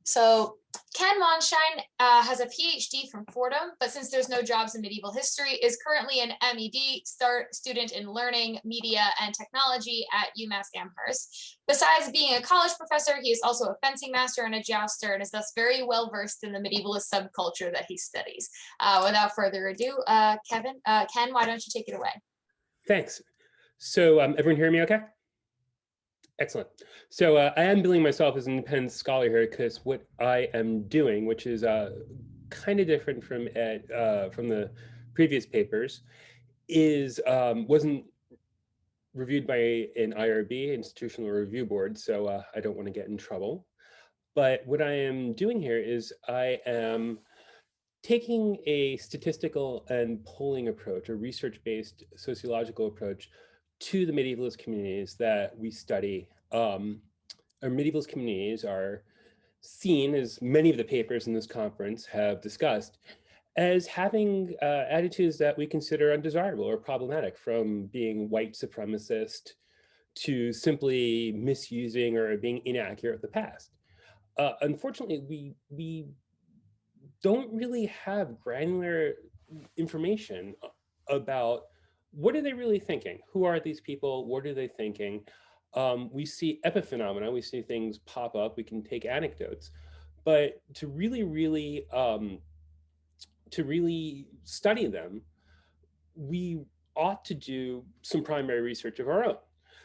So Ken Monshine has a PhD from Fordham, but since there's no jobs in medieval history, is currently an MED student in learning, media, and technology at UMass Amherst. Besides being a college professor, he is also a fencing master and a jouster, and is thus very well versed in the medievalist subculture that he studies. Without further ado, Ken, why don't you take it away? Thanks. So everyone hear me okay? Excellent. So I am billing myself as an independent scholar here because what I am doing, which is kind of different from the previous papers, is wasn't reviewed by an IRB, Institutional Review Board, so I don't want to get in trouble. But what I am doing here is I am taking a statistical and polling approach, a research-based sociological approach to the medievalist communities that we study. Our medievalist communities are seen, as many of the papers in this conference have discussed, as having attitudes that we consider undesirable or problematic, from being white supremacist to simply misusing or being inaccurate with the past. Unfortunately, we don't really have granular information about what are they really thinking? Who are these people? What are they thinking? We see epiphenomena, we see things pop up, we can take anecdotes, but to really study them, we ought to do some primary research of our own.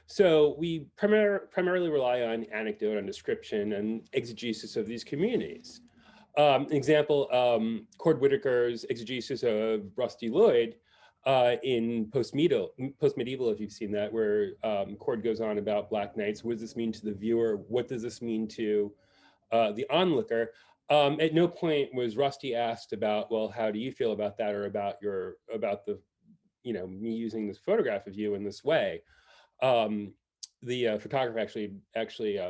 So we primarily rely on anecdote, on description, and exegesis of these communities. Example, Cord Whitaker's exegesis of Rusty Lloyd in post-medieval, if you've seen that, where Cord goes on about Black Knights. What does this mean to the viewer? What does this mean to the onlooker? At no point was Rusty asked about, well, how do you feel about that, or about the, me using this photograph of you in this way. The photographer actually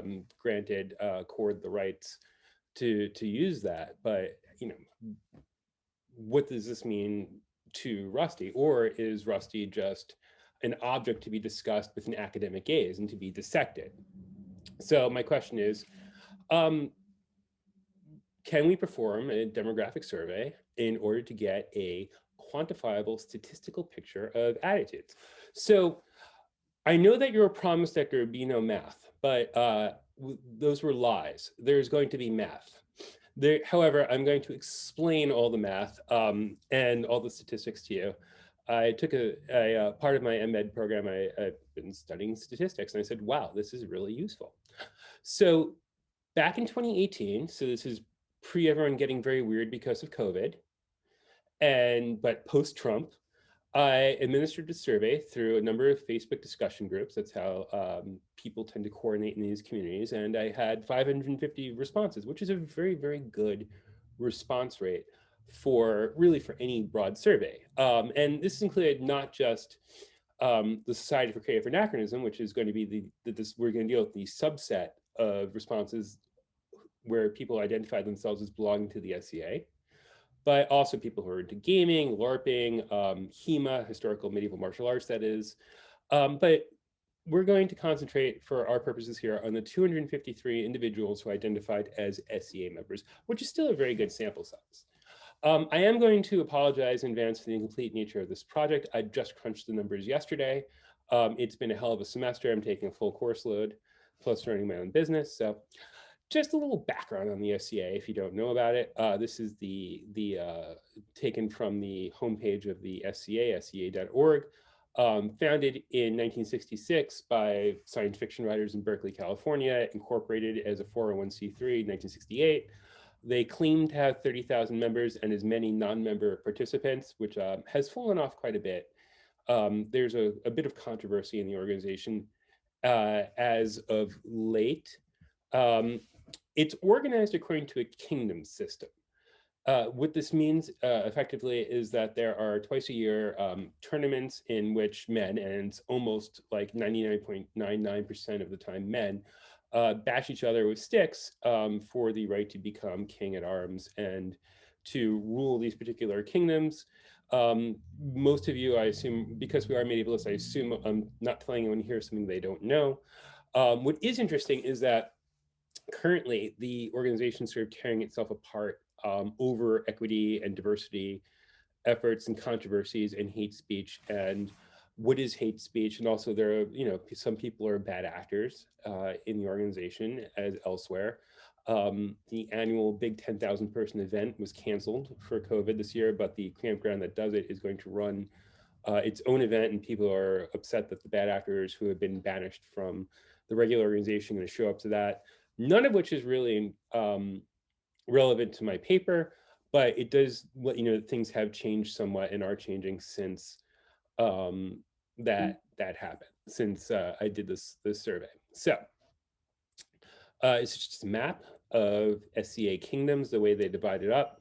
granted Cord the rights to use that, but what does this mean to Rusty? Or is Rusty just an object to be discussed with an academic gaze and to be dissected? So my question is, can we perform a demographic survey in order to get a quantifiable statistical picture of attitudes? So I know that you were promised that there would be no math, but those were lies. There's going to be math. However, I'm going to explain all the math and all the statistics to you. I took a part of my MEd program, I've been studying statistics, and I said, wow, this is really useful. So back in 2018, so this is pre everyone getting very weird because of COVID, but post-Trump, I administered a survey through a number of Facebook discussion groups. That's how people tend to coordinate in these communities. And I had 550 responses, which is a very, very good response rate for any broad survey. And this included not just the Society for Creative Anachronism, which is going to be we're going to deal with the subset of responses where people identify themselves as belonging to the SCA, but also people who are into gaming, LARPing, HEMA, historical medieval martial arts, that is. But we're going to concentrate for our purposes here on the 253 individuals who identified as SCA members, which is still a very good sample size. I am going to apologize in advance for the incomplete nature of this project. I just crunched the numbers yesterday. It's been a hell of a semester. I'm taking a full course load, plus running my own business. So just a little background on the SCA if you don't know about it. This is taken from the homepage of the SCA, sca.org, founded in 1966 by science fiction writers in Berkeley, California, incorporated as a 401c3 in 1968. They claim to have 30,000 members and as many non-member participants, which has fallen off quite a bit. There's a bit of controversy in the organization as of late. It's organized according to a kingdom system. What this means effectively is that there are twice a year tournaments in which men, and it's almost like 99.99% of the time men, bash each other with sticks for the right to become king at arms and to rule these particular kingdoms. Most of you, I assume, because we are medievalists, I assume I'm not telling anyone here something they don't know. What is interesting is that currently the organization is sort of tearing itself apart over equity and diversity efforts and controversies and hate speech and what is hate speech. And also there are, some people are bad actors in the organization as elsewhere. The annual big 10,000 person event was canceled for COVID this year, but the campground that does it is going to run its own event, and people are upset that the bad actors who have been banished from the regular organization are going to show up to that. None of which is really relevant to my paper, but it does let you know that things have changed somewhat and are changing since that happened, since I did this survey. So it's just a map of SCA kingdoms, the way they divide it up.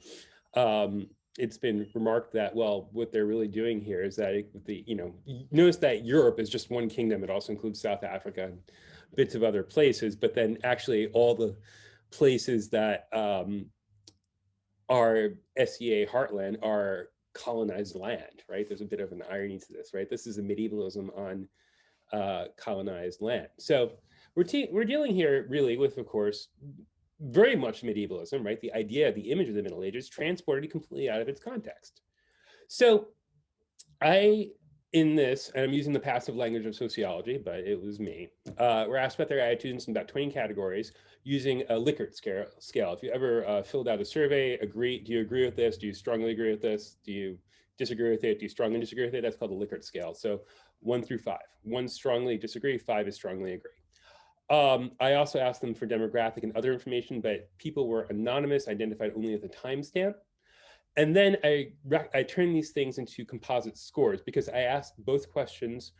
It's been remarked that, well, what they're really doing here is that notice that Europe is just one kingdom. It also includes South Africa and bits of other places, but then actually all the places that are SCA heartland are colonized land, right? There's a bit of an irony to this, right? This is a medievalism on colonized land. So we're dealing here really with, of course, very much medievalism, right? The idea, the image of the Middle Ages transported completely out of its context. So in this, and I'm using the passive language of sociology, but it was me, we're asked about their attitudes in about 20 categories using a Likert scale. If you ever filled out a survey, do you agree with this? Do you strongly agree with this? Do you disagree with it? Do you strongly disagree with it? That's called the Likert scale. So 1 through 5. 1 strongly disagree, 5 is strongly agree. I also asked them for demographic and other information, but people were anonymous, identified only at the timestamp. And then I turned these things into composite scores because I asked both questions.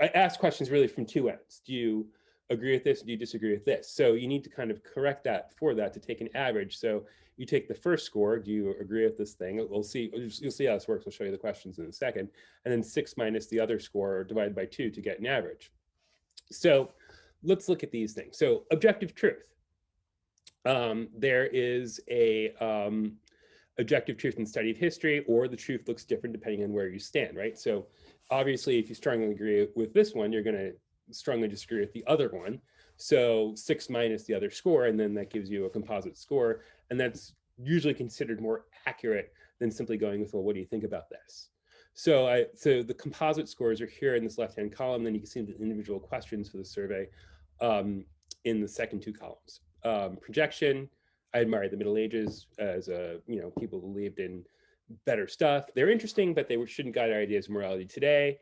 I asked questions really from two ends. Do you agree with this? Do you disagree with this? So you need to kind of correct that for that to take an average. So you take the first score. Do you agree with this thing? We'll see. You'll see how this works. I'll show you the questions in a second. And then 6 minus the other score divided by 2 to get an average. So let's look at these things. So objective truth. There is a objective truth in study of history, or the truth looks different depending on where you stand, right? So obviously, if you strongly agree with this one, you're going to strongly disagree with the other one. So 6 minus the other score, and then that gives you a composite score. And that's usually considered more accurate than simply going with, well, what do you think about this? So the composite scores are here in this left-hand column. Then you can see the individual questions for the survey in the second 2 columns. Projection. I admire the Middle Ages as people who believed in better stuff. They're interesting, but they shouldn't guide our ideas of morality today.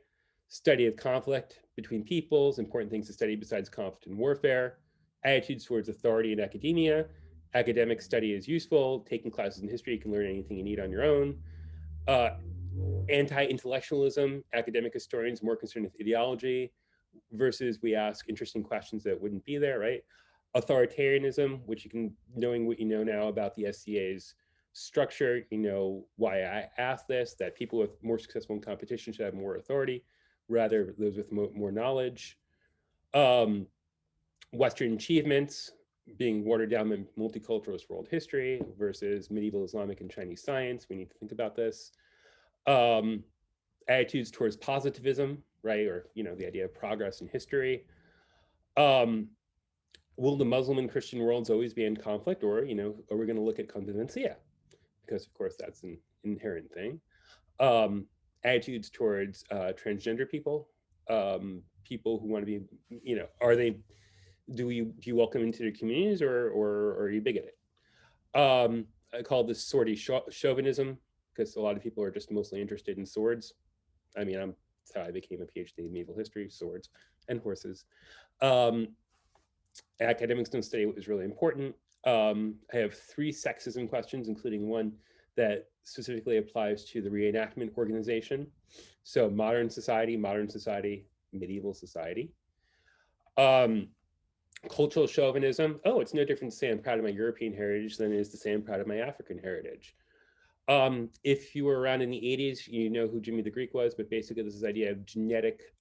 Study of conflict between peoples, important things to study besides conflict and warfare. Attitudes towards authority in academia. Academic study is useful. Taking classes in history, you can learn anything you need on your own. Anti-intellectualism, academic historians more concerned with ideology, versus we ask interesting questions that wouldn't be there, right? Authoritarianism, which you can, knowing what you know now about the SCA's structure, you know why I asked this, that people with more successful in competition should have more authority, rather those with more knowledge. Western achievements being watered down in multiculturalist world history versus medieval Islamic and Chinese science. We need to think about this. Attitudes towards positivism, right? Or, the idea of progress in history. Will the Muslim and Christian worlds always be in conflict, or, are we going to look at convivencia? Because, of course, that's an inherent thing. Attitudes towards transgender people, people who want to be, do you welcome into their communities, or are you bigoted? I call this swordy chauvinism, because a lot of people are just mostly interested in swords. I mean, that's how I became a PhD in medieval history, swords and horses. Academics don't study what is really important. I have 3 sexism questions, including one that specifically applies to the reenactment organization. So modern society, medieval society. Cultural chauvinism. Oh, it's no different to say I'm proud of my European heritage than it is to say I'm proud of my African heritage. If you were around in the 80s, you know who Jimmy the Greek was, but basically this is the idea of genetic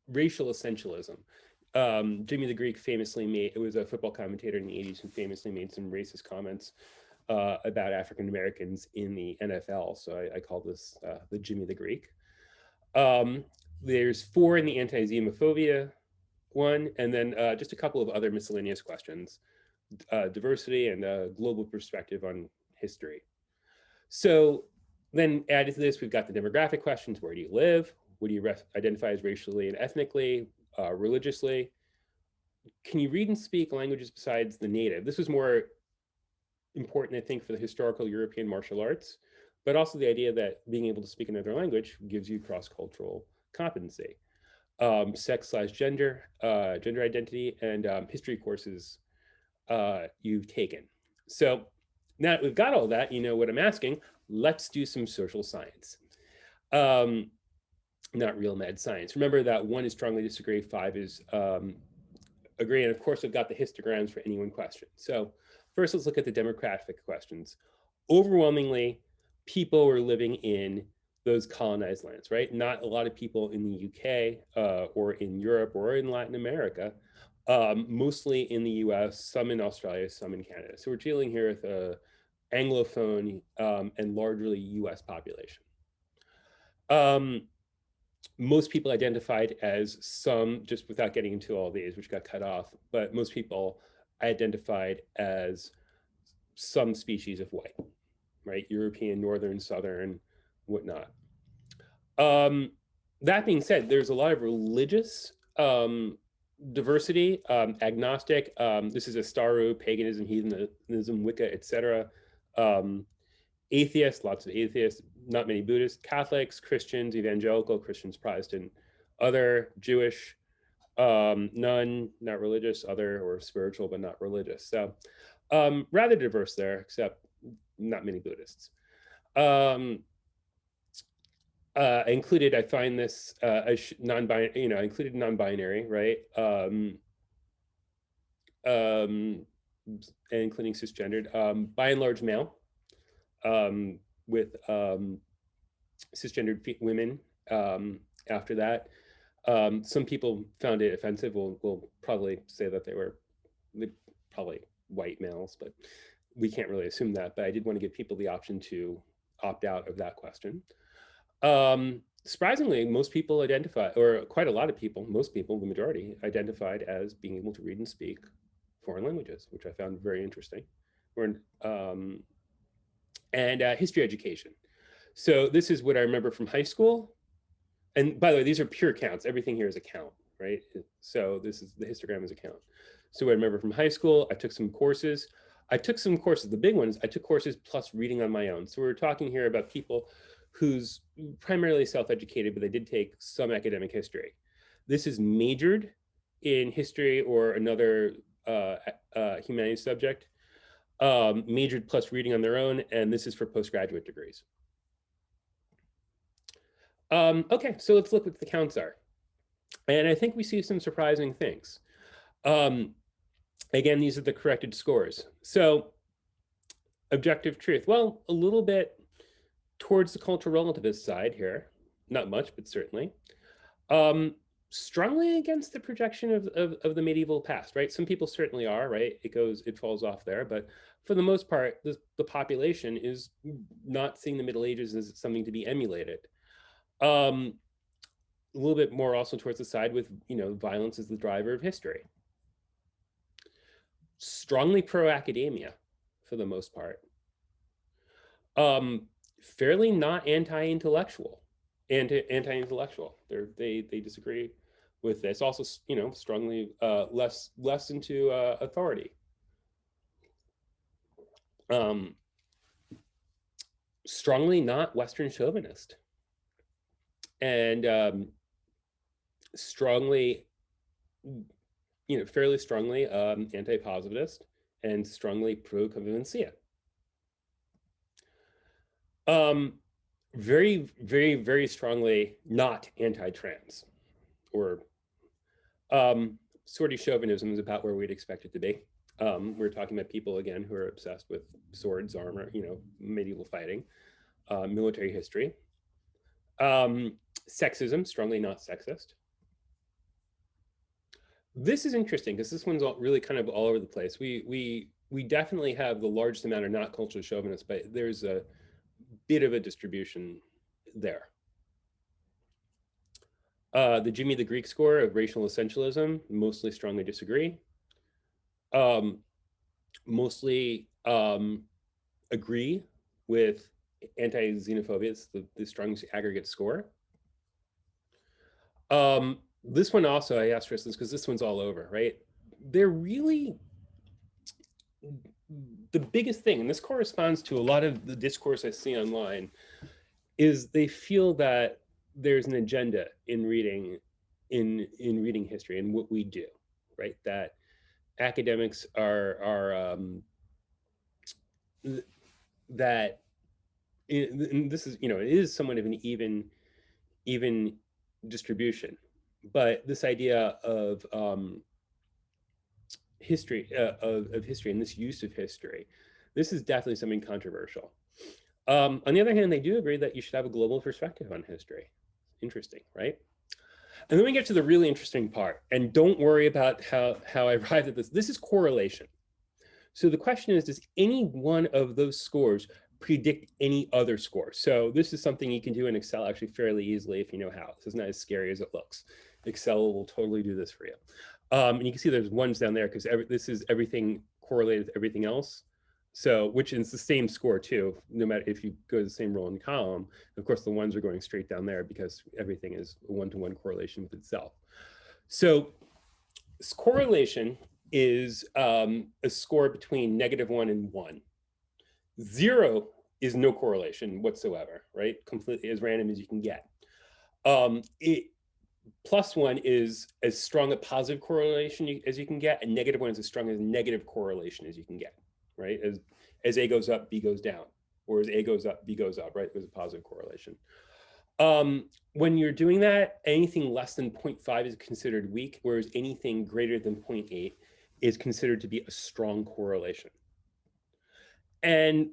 racial essentialism. Jimmy the Greek famously was a football commentator in the 80s who famously made some racist comments about African Americans in the NFL. So I call this the Jimmy the Greek. There's 4 in the anti-xenophobia one, and then just a couple of other miscellaneous questions, diversity and global perspective on history. So then added to this, we've got the demographic questions. Where do you live? What do you identify as racially and ethnically, religiously? Can you read and speak languages besides the native? This was more important, I think, for the historical European martial arts, but also the idea that being able to speak another language gives you cross-cultural competency. Sex/gender, gender identity, and history courses you've taken. So now that we've got all that, you know what I'm asking. Let's do some social science. Not real med science. Remember that 1 is strongly disagree, 5 is agree, and of course I've got the histograms for any one question. So first, let's look at the demographic questions. Overwhelmingly, people were living in those colonized lands, right? Not a lot of people in the UK or in Europe or in Latin America, mostly in the US, some in Australia, some in Canada. So we're dealing here with an Anglophone and largely US population. Most people identified as some, just without getting into all these, which got cut off, but most people identified as some species of white, right? European, Northern, Southern, whatnot. That being said, there's a lot of religious diversity, agnostic. This is Astaru, paganism, heathenism, Wicca, etc. Atheists, lots of atheists, not many Buddhists, Catholics, Christians, evangelical, Christians, Protestant, other, Jewish, none, not religious, other, or spiritual, but not religious. So rather diverse there, except not many Buddhists. Included, I find this non-binary, included non-binary, right? Including cisgendered, by and large male, with cisgendered women after that. Some people found it offensive. We'll probably say that they were probably white males, but we can't really assume that. But I did want to give people the option to opt out of that question. Surprisingly, most people identify, or quite a lot of people, most people, the majority, identified as being able to read and speak foreign languages, which I found very interesting. And history education. So this is what I remember from high school. And by the way, these are pure counts. Everything here is a count, right? So this is the histogram is a count. So what I remember from high school, I took some courses. The big ones, I took courses plus reading on my own. So we're talking here about people who's primarily self-educated, but they did take some academic history. This is majored in history or another humanities subject, majored plus reading on their own, and this is for postgraduate degrees. Okay, so let's look what the counts are. And I think we see some surprising things. Again, these are the corrected scores. So objective truth, well, a little bit towards the cultural relativist side here, not much, but certainly. Strongly against the projection of the medieval past, right? Some people certainly are, right? It falls off there, but for the most part, the population is not seeing the Middle Ages as something to be emulated. A little bit more also towards the side with, violence as the driver of history. Strongly pro-academia for the most part. Fairly not anti-intellectual. Anti-intellectual. They disagree with this. Also, strongly less into authority. Strongly not Western chauvinist. And strongly, fairly strongly anti-positivist and strongly pro-convivencia. Very, very, very strongly not anti-trans, or sort of chauvinism is about where we'd expect it to be. We're talking about people, again, who are obsessed with swords, armor, medieval fighting, military history. Sexism, strongly not sexist. This is interesting because this one's really kind of all over the place. We definitely have the largest amount of not cultural chauvinists, but there's a bit of a distribution there. The Jimmy the Greek score of racial essentialism, mostly strongly disagree. Mostly agree with anti-xenophobia. It's the strongest aggregate score. This one also, I asked for instance, because this one's all over, right? They're really the biggest thing, and this corresponds to a lot of the discourse I see online, is they feel that there's an agenda in reading reading history and what we do, right? That academics are that and this is, you know, it is somewhat of an even distribution, but this idea of history of history and this use of history, this is definitely something controversial. On the other hand, they do agree that you should have a global perspective on history. Interesting, right? And then we get to the really interesting part, and don't worry about how I arrived at this. This is correlation. So the question is, does any one of those scores predict any other score? So this is something you can do in Excel actually fairly easily if you know how. This is not as scary as it looks. Excel will totally do this for you. And you can see there's ones down there because this is everything correlated with everything else. So, which is the same score too, no matter if you go to the same row and column. Of course, the ones are going straight down there because everything is a one-to-one correlation with itself. So correlation is a score between -1 and 1. 0 is no correlation whatsoever, right? Completely as random as you can get. +1 is as strong a positive correlation as you can get, and -1 is as strong as negative correlation as you can get, right? As A goes up, B goes down, or as A goes up, B goes up, right? There's a positive correlation. When you're doing that, anything less than 0.5 is considered weak, whereas anything greater than 0.8 is considered to be a strong correlation. And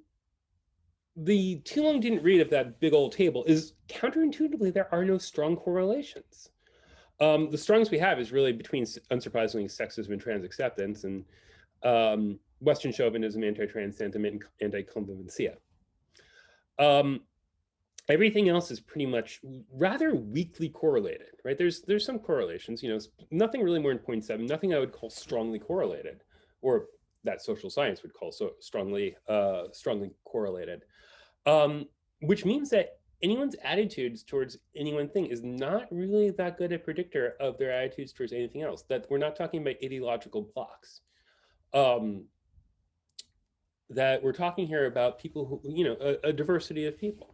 the too long didn't read of that big old table is counterintuitively, there are no strong correlations. The strongest we have is really between, unsurprisingly, sexism and trans acceptance, and Western chauvinism, anti-trans sentiment, and anti-convivencia. Everything else is pretty much rather weakly correlated, right? There's some correlations, you know, nothing really more than 0.7, nothing I would call strongly correlated, or that social science would call so strongly correlated, which means that anyone's attitudes towards any one thing is not really that good a predictor of their attitudes towards anything else. That we're not talking about ideological blocks. That we're talking here about people who, you know, a diversity of people.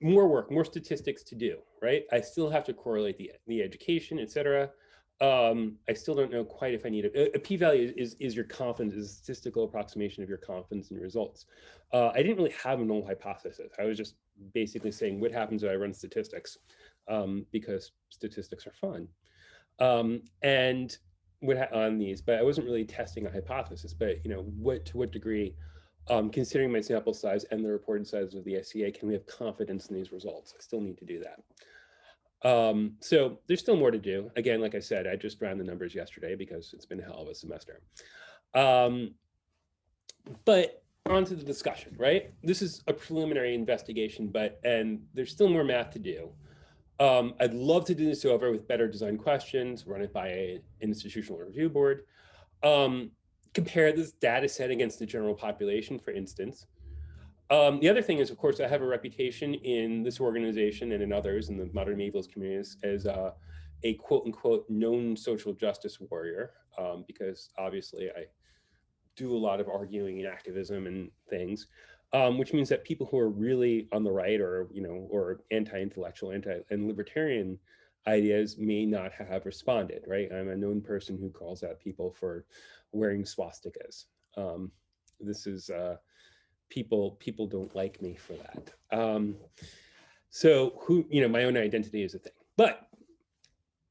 More work, more statistics to do, right? I still have to correlate the education, et cetera. I still don't know quite if I need a p-value is your confidence, is a statistical approximation of your confidence in results. I didn't really have a null hypothesis. I was just basically saying what happens if I run statistics, because statistics are fun. And what on these, but I wasn't really testing a hypothesis, but you know, to what degree, considering my sample size and the reported size of the SCA, can we have confidence in these results? I still need to do that. So there's still more to do. Again, like I said, I just ran the numbers yesterday because it's been a hell of a semester. But on to the discussion, right? This is a preliminary investigation, and there's still more math to do. I'd love to do this over with better design questions, run it by an institutional review board. Compare this data set against the general population, for instance. The other thing is, of course, I have a reputation in this organization and in others in the modern medievalist communities as a quote unquote known social justice warrior, because obviously I do a lot of arguing and activism and things, which means that people who are really on the right, or you know, or anti-intellectual, and libertarian ideas may not have responded, right? I'm a known person who calls out people for wearing swastikas. This is people don't like me for that. So who, you know, my own identity is a thing, but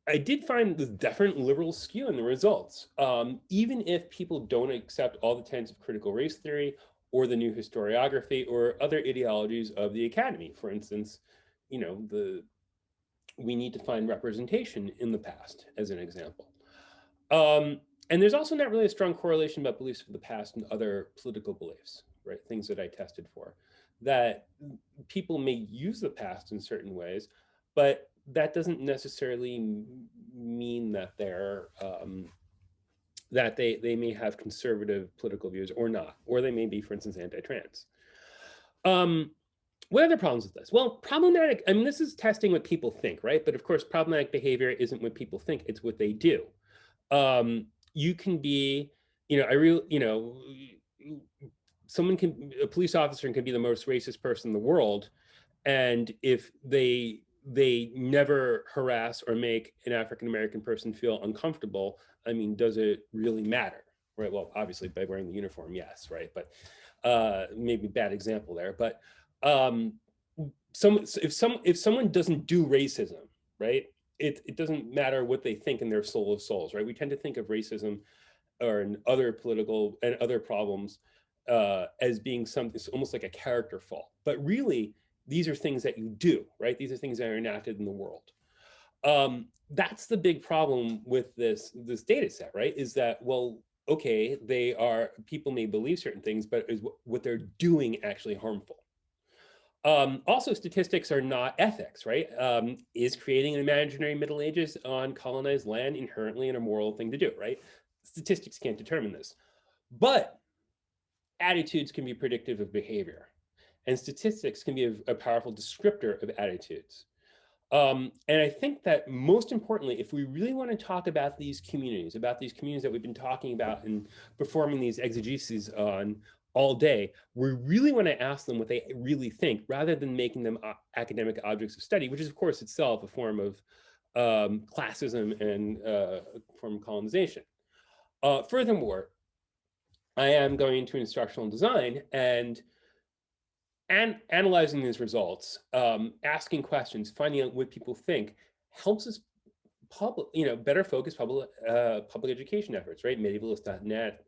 I did find this definite liberal skew in the results. Even if people don't accept all the tenets of critical race theory or the new historiography or other ideologies of the academy, for instance, you know, we need to find representation in the past, as an example. And there's also not really a strong correlation about beliefs of the past and other political beliefs, right? Things that I tested for, that people may use the past in certain ways, but that doesn't necessarily mean that they may have conservative political views or not, or they may be, for instance, anti-trans. What are the problems with this? Well, problematic, I mean, this is testing what people think, right? But of course, problematic behavior isn't what people think, it's what they do. You can be, a police officer can be the most racist person in the world, and if they never harass or make an African-American person feel uncomfortable, I mean, does it really matter, right? Well, obviously by wearing the uniform, yes, right? But maybe bad example there, but if someone doesn't do racism, right, it doesn't matter what they think in their soul of souls, right? We tend to think of racism or in other political and other problems as being something almost like a character fault, but really these are things that you do, right? These are things that are enacted in the world. That's the big problem with this data set, right? Is that, well, okay, people may believe certain things, but is what they're doing actually harmful? Also, statistics are not ethics, right? Is creating an imaginary Middle Ages on colonized land inherently an immoral thing to do, right? Statistics can't determine this. But attitudes can be predictive of behavior, and statistics can be a powerful descriptor of attitudes. And I think that most importantly, if we really want to talk about these communities that we've been talking about and performing these exegeses on all day, we really want to ask them what they really think rather than making them academic objects of study, which is of course itself a form of classism and a form of colonization. Furthermore, I am going into instructional design and analyzing these results, asking questions, finding out what people think helps us better focus public education efforts, right? Medievalist.net,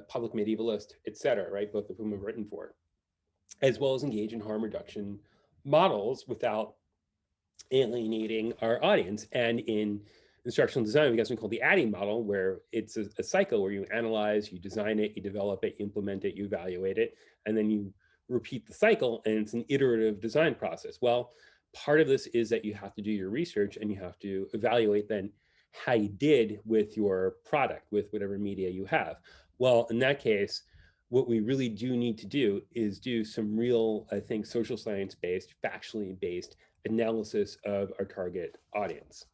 Public Medievalist, et cetera, right? Both of whom have written for it, as well as engage in harm reduction models without alienating our audience. And in instructional design, we got something called the ADDIE model, where it's a cycle where you analyze, you design it, you develop it, you implement it, you evaluate it, and then you repeat the cycle, and it's an iterative design process. Well, part of this is that you have to do your research and you have to evaluate then how you did with your product, with whatever media you have. Well, in that case, what we really do need to do is do some real, I think, social science-based, factually based analysis of our target audience.